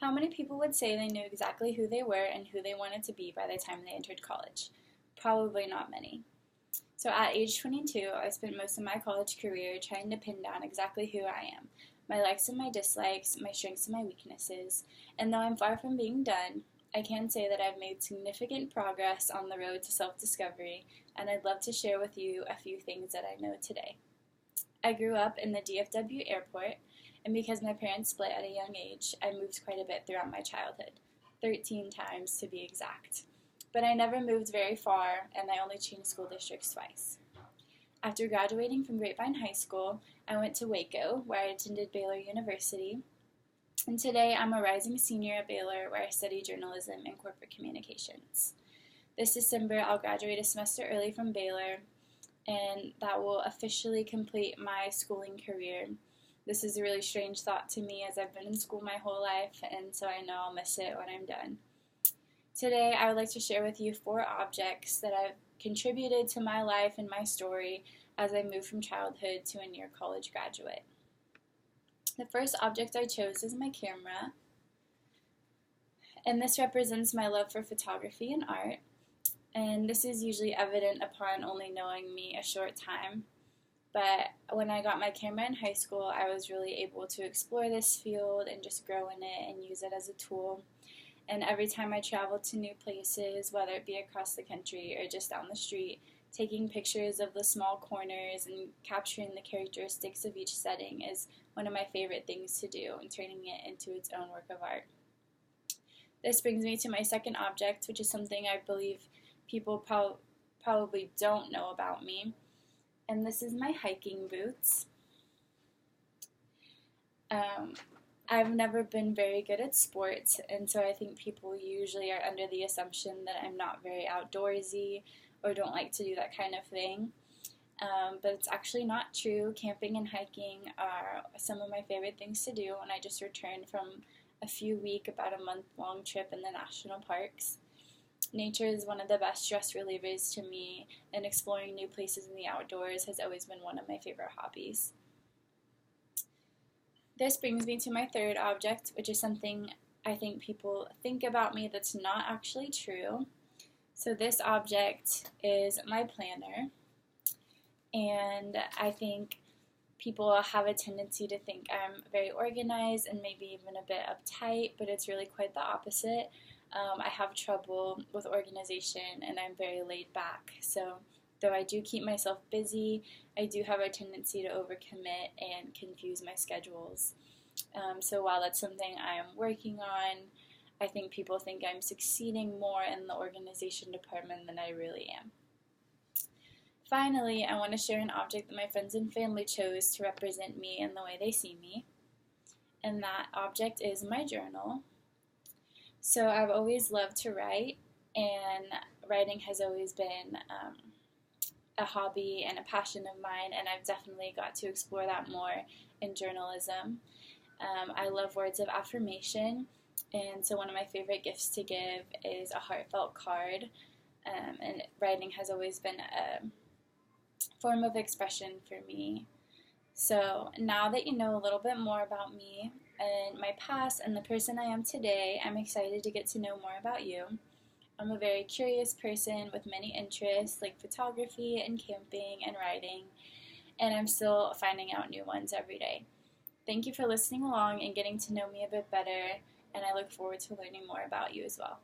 How many people would say they knew exactly who they were and who they wanted to be by the time they entered college? Probably not many. So at age 22, I spent most of my college career trying to pin down exactly who I am, my likes and my dislikes, my strengths and my weaknesses. And though I'm far from being done, I can say that I've made significant progress on the road to self-discovery, and I'd love to share with you a few things that I know today. I grew up in the DFW airport, and because my parents split at a young age, I moved quite a bit throughout my childhood, 13 times to be exact. But I never moved very far, and I only changed school districts twice. After graduating from Grapevine High School, I went to Waco, where I attended Baylor University, and today I'm a rising senior at Baylor, where I study journalism and corporate communications. This December, I'll graduate a semester early from Baylor, and that will officially complete my schooling career. This is a really strange thought to me as I've been in school my whole life, and so I know I'll miss it when I'm done. Today, I would like to share with you 4 objects that have contributed to my life and my story as I moved from childhood to a near college graduate. The first object I chose is my camera, and this represents my love for photography and art. And this is usually evident upon only knowing me a short time. But when I got my camera in high school, I was really able to explore this field and just grow in it and use it as a tool. And every time I traveled to new places, whether it be across the country or just down the street, taking pictures of the small corners and capturing the characteristics of each setting is one of my favorite things to do, and turning it into its own work of art. This brings me to my second object, which is something I believe people probably don't know about me, and this is my hiking boots. I've never been very good at sports, and so I think people usually are under the assumption that I'm not very outdoorsy or don't like to do that kind of thing. But it's actually not true. Camping and hiking are some of my favorite things to do, and I just returned from about a month-long trip in the national parks. Nature is one of the best stress relievers to me, and exploring new places in the outdoors has always been one of my favorite hobbies. This brings me to my third object, which is something I think people think about me that's not actually true. So this object is my planner, and I think people have a tendency to think I'm very organized and maybe even a bit uptight, but it's really quite the opposite. I have trouble with organization, and I'm very laid back. So though I do keep myself busy, I do have a tendency to overcommit and confuse my schedules. So while that's something I am working on, I think people think I'm succeeding more in the organization department than I really am. Finally, I want to share an object that my friends and family chose to represent me in the way they see me, and that object is my journal. So I've always loved to write, and writing has always been a hobby and a passion of mine, and I've definitely got to explore that more in journalism. I love words of affirmation, and so one of my favorite gifts to give is a heartfelt card, and writing has always been a form of expression for me. So now that you know a little bit more about me and my past and the person I am today, I'm excited to get to know more about you. I'm a very curious person with many interests like photography and camping and writing, and I'm still finding out new ones every day. Thank you for listening along and getting to know me a bit better, and I look forward to learning more about you as well.